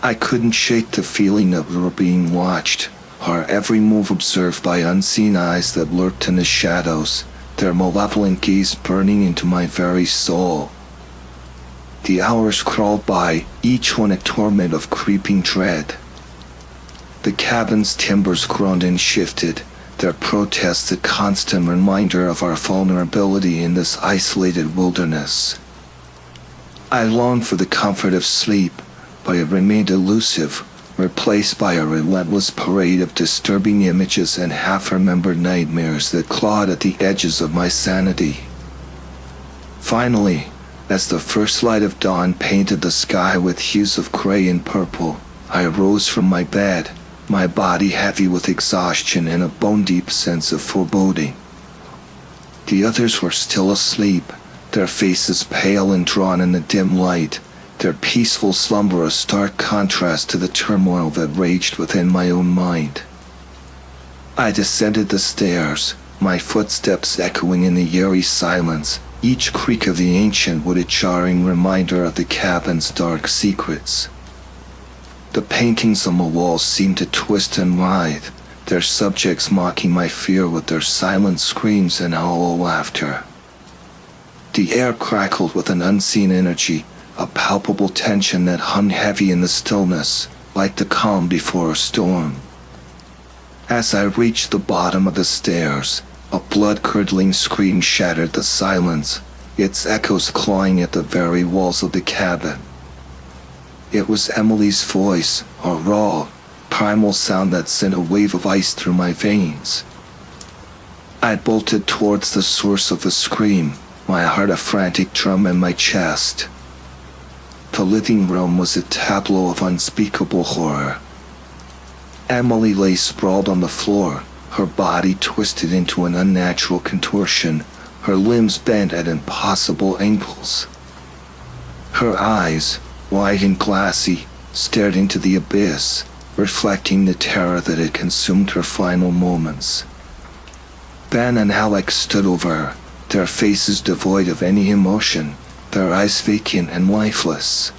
I couldn't shake the feeling that we were being watched, our every move observed by unseen eyes that lurked in the shadows, their malevolent gaze burning into my very soul. The hours crawled by, each one a torment of creeping dread. The cabin's timbers groaned and shifted, their protests a constant reminder of our vulnerability in this isolated wilderness. I longed for the comfort of sleep, but it remained elusive, replaced by a relentless parade of disturbing images and half-remembered nightmares that clawed at the edges of my sanity. Finally, as the first light of dawn painted the sky with hues of gray and purple, I arose from my bed, my body heavy with exhaustion and a bone-deep sense of foreboding. The others were still asleep, their faces pale and drawn in the dim light, their peaceful slumber a stark contrast to the turmoil that raged within my own mind. I descended the stairs, my footsteps echoing in the eerie silence, each creak of the ancient wood a jarring reminder of the cabin's dark secrets. The paintings on the walls seemed to twist and writhe, their subjects mocking my fear with their silent screams and hollow laughter. The air crackled with an unseen energy, a palpable tension that hung heavy in the stillness, like the calm before a storm. As I reached the bottom of the stairs, a blood-curdling scream shattered the silence, its echoes clawing at the very walls of the cabin. It was Emily's voice, a raw, primal sound that sent a wave of ice through my veins. I bolted towards the source of the scream, my heart a frantic drum in my chest. The living room was a tableau of unspeakable horror. Emily lay sprawled on the floor, her body twisted into an unnatural contortion, her limbs bent at impossible angles. Her eyes, wide and glassy, stared into the abyss, reflecting the terror that had consumed her final moments. Ben and Alex stood over her, their faces devoid of any emotion, their eyes vacant and lifeless.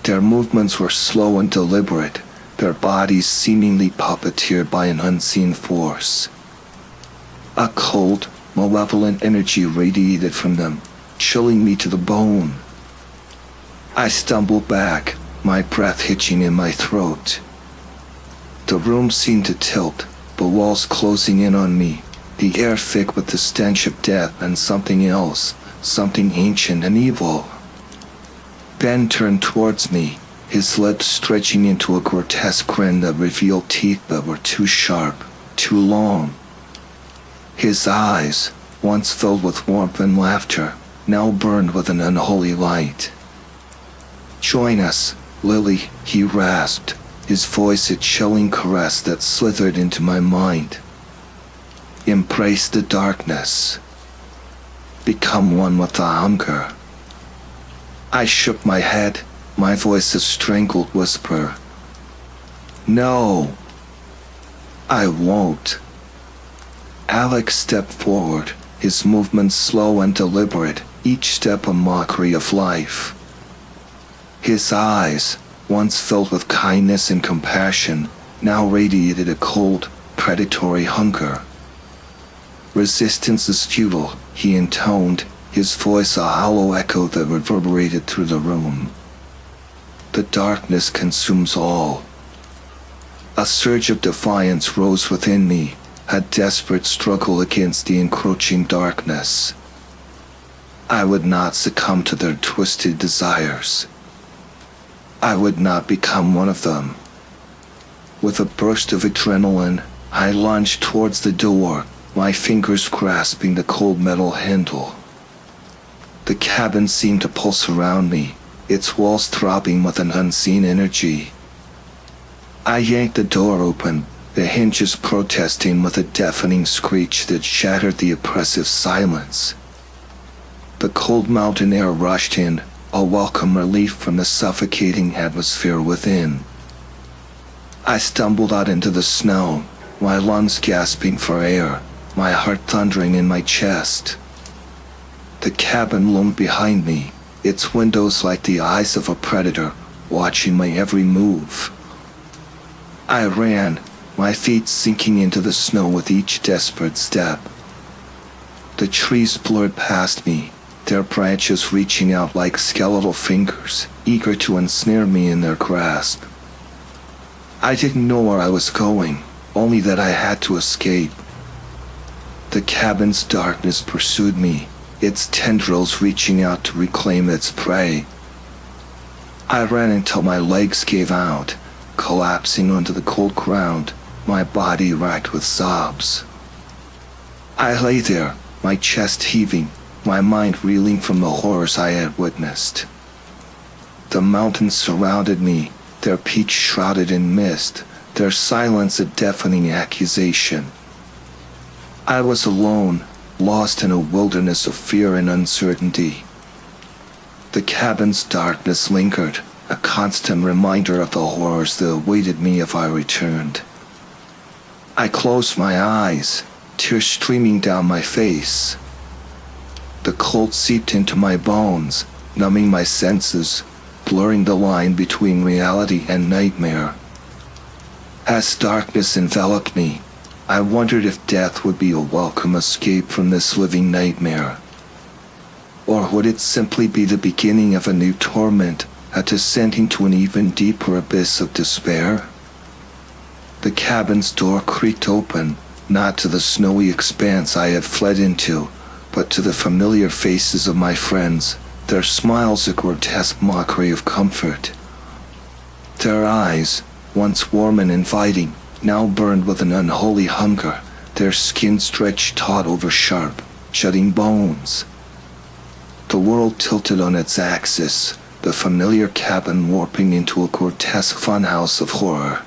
Their movements were slow and deliberate, their bodies seemingly puppeteered by an unseen force. A cold, malevolent energy radiated from them, chilling me to the bone. I stumbled back, my breath hitching in my throat. The room seemed to tilt, the walls closing in on me, the air thick with the stench of death and something else, something ancient and evil. Ben turned towards me, his lips stretching into a grotesque grin that revealed teeth that were too sharp, too long. His eyes, once filled with warmth and laughter, now burned with an unholy light. "Join us, Lily," he rasped, his voice a chilling caress that slithered into my mind. "Embrace the darkness. Become one with the hunger." I shook my head, my voice a strangled whisper. "No, I won't." Alex stepped forward, his movements slow and deliberate, each step a mockery of life. His eyes, once filled with kindness and compassion, now radiated a cold, predatory hunger. "Resistance is futile," he intoned, his voice a hollow echo that reverberated through the room. "The darkness consumes all." A surge of defiance rose within me, a desperate struggle against the encroaching darkness. I would not succumb to their twisted desires. I would not become one of them. With a burst of adrenaline, I lunged towards the door, my fingers grasping the cold metal handle. The cabin seemed to pulse around me, its walls throbbing with an unseen energy. I yanked the door open, the hinges protesting with a deafening screech that shattered the oppressive silence. The cold mountain air rushed in, a welcome relief from the suffocating atmosphere within. I stumbled out into the snow, my lungs gasping for air, my heart thundering in my chest. The cabin loomed behind me, its windows like the eyes of a predator, watching my every move. I ran, my feet sinking into the snow with each desperate step. The trees blurred past me, their branches reaching out like skeletal fingers, eager to ensnare me in their grasp. I didn't know where I was going, only that I had to escape. The cabin's darkness pursued me, its tendrils reaching out to reclaim its prey. I ran until my legs gave out, collapsing onto the cold ground, my body racked with sobs. I lay there, my chest heaving, my mind reeling from the horrors I had witnessed. The mountains surrounded me, their peaks shrouded in mist, their silence a deafening accusation. I was alone, lost in a wilderness of fear and uncertainty. The cabin's darkness lingered, a constant reminder of the horrors that awaited me if I returned. I closed my eyes, tears streaming down my face. The cold seeped into my bones, numbing my senses, blurring the line between reality and nightmare. As darkness enveloped me, I wondered if death would be a welcome escape from this living nightmare. Or would it simply be the beginning of a new torment, a descent into an even deeper abyss of despair? The cabin's door creaked open, not to the snowy expanse I had fled into, but to the familiar faces of my friends, their smiles a grotesque mockery of comfort. Their eyes, once warm and inviting, now burned with an unholy hunger, their skin stretched taut over sharp, jutting bones. The world tilted on its axis, the familiar cabin warping into a grotesque funhouse of horror.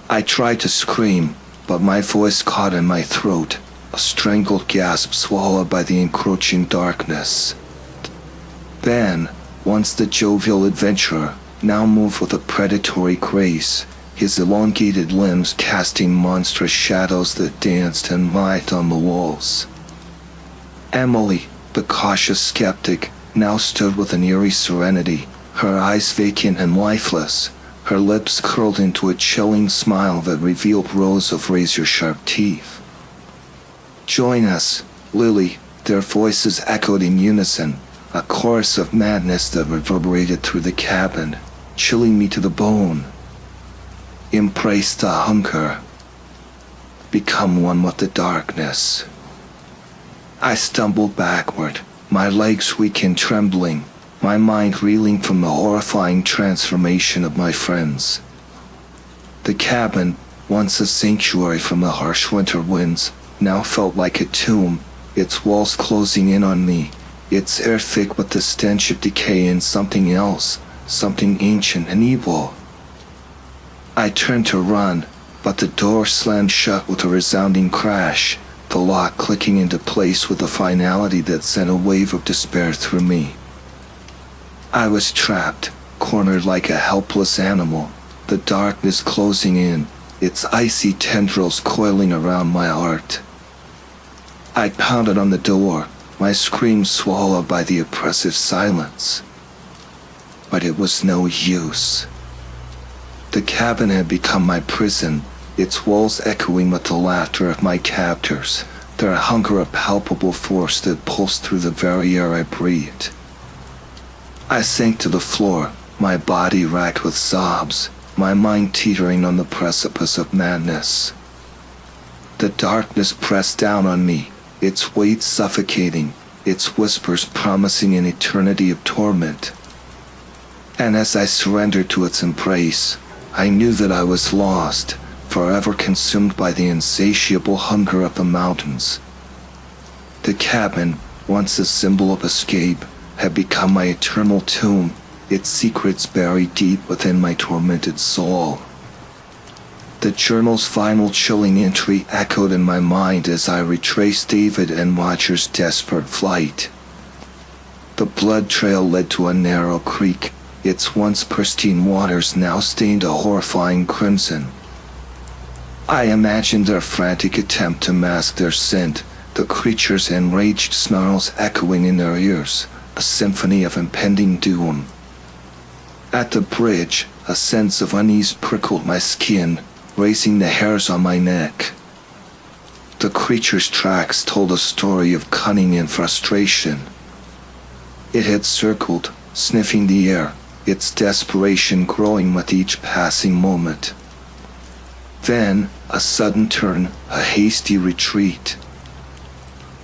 I tried to scream, but my voice caught in my throat, a strangled gasp swallowed by the encroaching darkness. Then, once the jovial adventurer, now moved with a predatory grace, his elongated limbs casting monstrous shadows that danced and writhed on the walls. Emily, the cautious skeptic, now stood with an eerie serenity, her eyes vacant and lifeless, her lips curled into a chilling smile that revealed rows of razor-sharp teeth. "Join us, Lily," their voices echoed in unison, a chorus of madness that reverberated through the cabin, chilling me to the bone. Embrace the hunger. Become one with the darkness. I stumbled backward, my legs weak and trembling, my mind reeling from the horrifying transformation of my friends. The cabin, once a sanctuary from the harsh winter winds, now felt like a tomb, its walls closing in on me, its air thick with the stench of decay and something else, something ancient and evil. I turned to run, but the door slammed shut with a resounding crash, the lock clicking into place with a finality that sent a wave of despair through me. I was trapped, cornered like a helpless animal, the darkness closing in, its icy tendrils coiling around my heart. I pounded on the door, my screams swallowed by the oppressive silence. But it was no use. The cabin had become my prison, its walls echoing with the laughter of my captors, their hunger a palpable force that pulsed through the very air I breathed. I sank to the floor, my body racked with sobs, my mind teetering on the precipice of madness. The darkness pressed down on me, its weight suffocating, its whispers promising an eternity of torment. And as I surrendered to its embrace, I knew that I was lost, forever consumed by the insatiable hunger of the mountains. The cabin, once a symbol of escape, had become my eternal tomb, its secrets buried deep within my tormented soul. The journal's final chilling entry echoed in my mind as I retraced David and Roger's desperate flight. The blood trail led to a narrow creek, its once pristine waters now stained a horrifying crimson. I imagined their frantic attempt to mask their scent, the creature's enraged snarls echoing in their ears, a symphony of impending doom. At the bridge, a sense of unease prickled my skin, raising the hairs on my neck. The creature's tracks told a story of cunning and frustration. It had circled, sniffing the air, its desperation growing with each passing moment. Then, a sudden turn, a hasty retreat.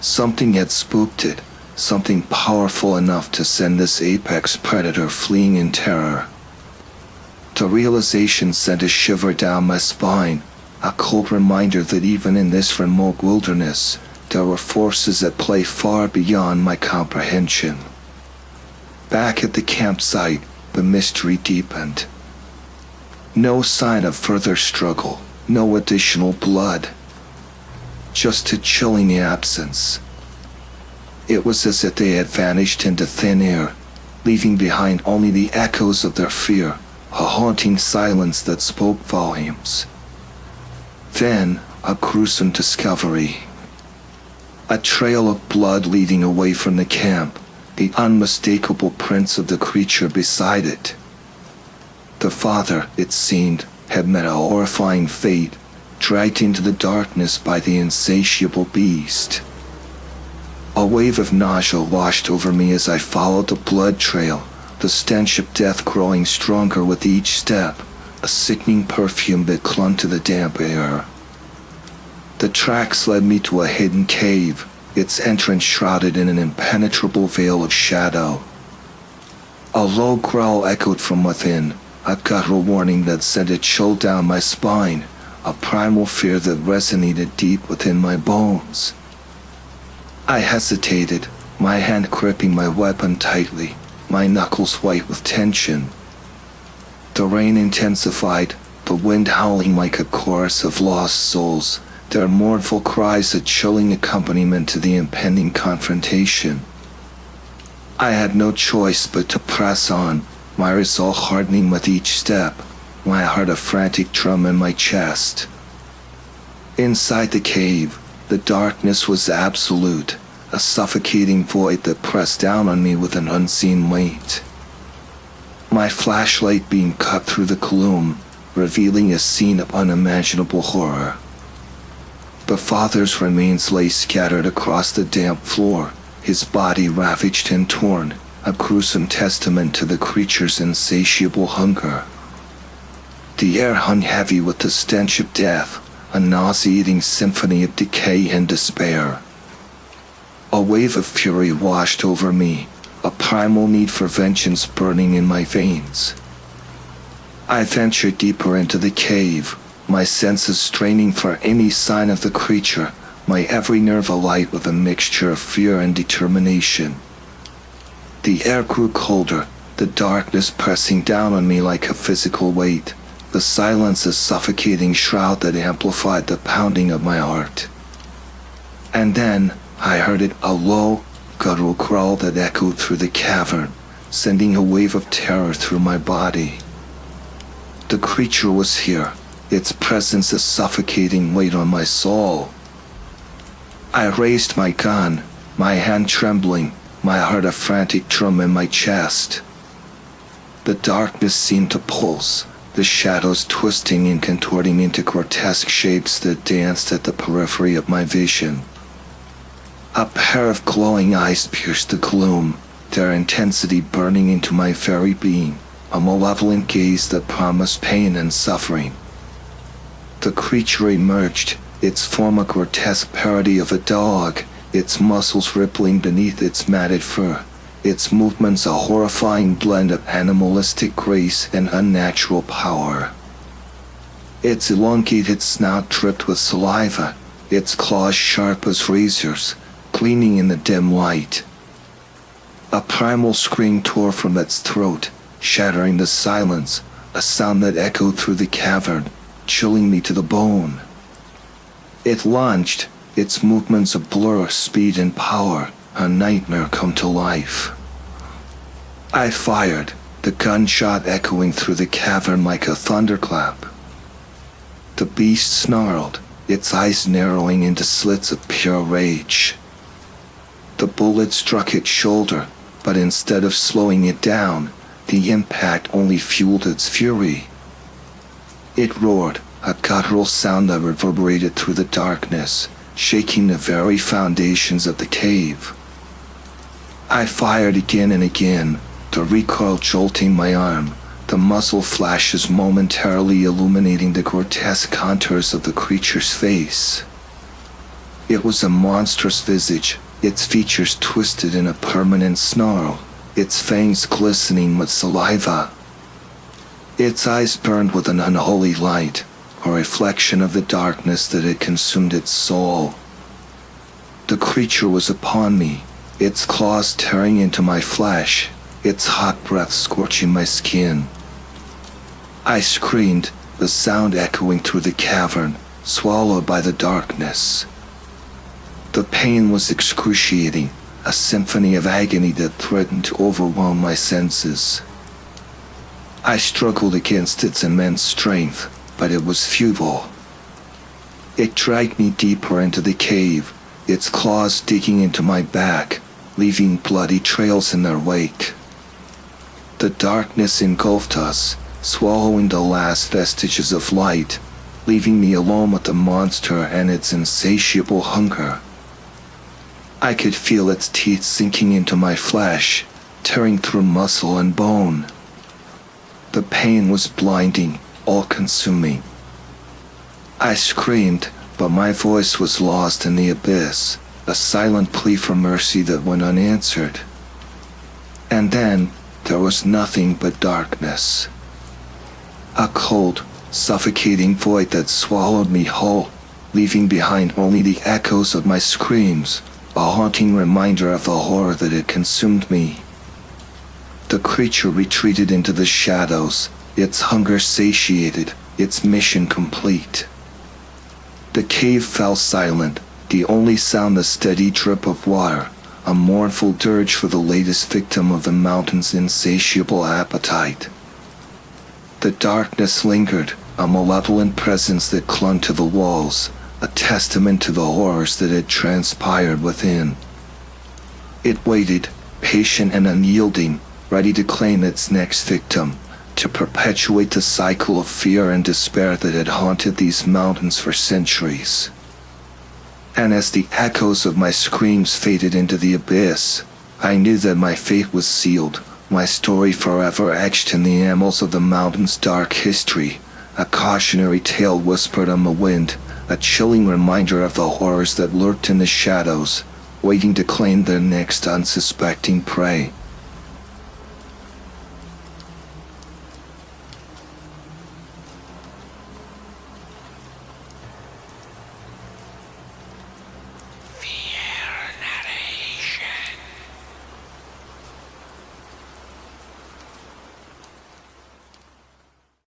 Something had spooked it, something powerful enough to send this apex predator fleeing in terror. The realization sent a shiver down my spine, a cold reminder that even in this remote wilderness, there were forces at play far beyond my comprehension. Back at the campsite, the mystery deepened. No sign of further struggle, no additional blood. Just a chilling absence. It was as if they had vanished into thin air, leaving behind only the echoes of their fear, a haunting silence that spoke volumes. Then, a gruesome discovery. A trail of blood leading away from the camp, the unmistakable prints of the creature beside it. The father, it seemed, had met a horrifying fate, dragged into the darkness by the insatiable beast. A wave of nausea washed over me as I followed the blood trail, the stench of death growing stronger with each step, a sickening perfume that clung to the damp air. The tracks led me to a hidden cave, its entrance shrouded in an impenetrable veil of shadow. A low growl echoed from within, a guttural warning that sent a chill down my spine, a primal fear that resonated deep within my bones. I hesitated, my hand gripping my weapon tightly, my knuckles white with tension. The rain intensified, the wind howling like a chorus of lost souls, their mournful cries a chilling accompaniment to the impending confrontation. I had no choice but to press on, my resolve hardening with each step, my heart a frantic drum in my chest. Inside the cave, the darkness was absolute, a suffocating void that pressed down on me with an unseen weight. My flashlight beam cut through the gloom, revealing a scene of unimaginable horror. The father's remains lay scattered across the damp floor, his body ravaged and torn, a gruesome testament to the creature's insatiable hunger. The air hung heavy with the stench of death, a nauseating symphony of decay and despair. A wave of fury washed over me, a primal need for vengeance burning in my veins. I ventured deeper into the cave, my senses straining for any sign of the creature, my every nerve alight with a mixture of fear and determination. The air grew colder, the darkness pressing down on me like a physical weight, the silence a suffocating shroud that amplified the pounding of my heart. And then, I heard it, a low, guttural growl that echoed through the cavern, sending a wave of terror through my body. The creature was here, its presence a suffocating weight on my soul. I raised my gun, my hand trembling, my heart a frantic drum in my chest. The darkness seemed to pulse, the shadows twisting and contorting into grotesque shapes that danced at the periphery of my vision. A pair of glowing eyes pierced the gloom, their intensity burning into my very being, a malevolent gaze that promised pain and suffering. The creature emerged, its form a grotesque parody of a dog, its muscles rippling beneath its matted fur, its movements a horrifying blend of animalistic grace and unnatural power. its elongated snout dripped with saliva, its claws sharp as razors, gleaming in the dim light. A primal scream tore from its throat, shattering the silence, a sound that echoed through the cavern, chilling me to the bone. It lunged, its movements a blur of speed and power, a nightmare come to life. I fired, the gunshot echoing through the cavern like a thunderclap. The beast snarled, its eyes narrowing into slits of pure rage. The bullet struck its shoulder, but instead of slowing it down, the impact only fueled its fury. It roared, a guttural sound that reverberated through the darkness, shaking the very foundations of the cave. I fired again and again, the recoil jolting my arm, the muzzle flashes momentarily illuminating the grotesque contours of the creature's face. It was a monstrous visage, its features twisted in a permanent snarl, its fangs glistening with saliva. Its eyes burned with an unholy light, a reflection of the darkness that had consumed its soul. The creature was upon me, its claws tearing into my flesh, its hot breath scorching my skin. I screamed, the sound echoing through the cavern, swallowed by the darkness. The pain was excruciating, a symphony of agony that threatened to overwhelm my senses. I struggled against its immense strength, but it was futile. It dragged me deeper into the cave, its claws digging into my back, leaving bloody trails in their wake. The darkness engulfed us, swallowing the last vestiges of light, leaving me alone with the monster and its insatiable hunger. I could feel its teeth sinking into my flesh, tearing through muscle and bone. The pain was blinding, all-consuming. I screamed, but my voice was lost in the abyss, a silent plea for mercy that went unanswered. And then, there was nothing but darkness. A cold, suffocating void that swallowed me whole, leaving behind only the echoes of my screams, a haunting reminder of the horror that had consumed me. The creature retreated into the shadows, its hunger satiated, its mission complete. The cave fell silent, the only sound the steady drip of water, a mournful dirge for the latest victim of the mountain's insatiable appetite. The darkness lingered, a malevolent presence that clung to the walls, a testament to the horrors that had transpired within. It waited, patient and unyielding, ready to claim its next victim, to perpetuate the cycle of fear and despair that had haunted these mountains for centuries. And as the echoes of my screams faded into the abyss, I knew that my fate was sealed, my story forever etched in the annals of the mountain's dark history, a cautionary tale whispered on the wind, a chilling reminder of the horrors that lurked in the shadows, waiting to claim their next unsuspecting prey.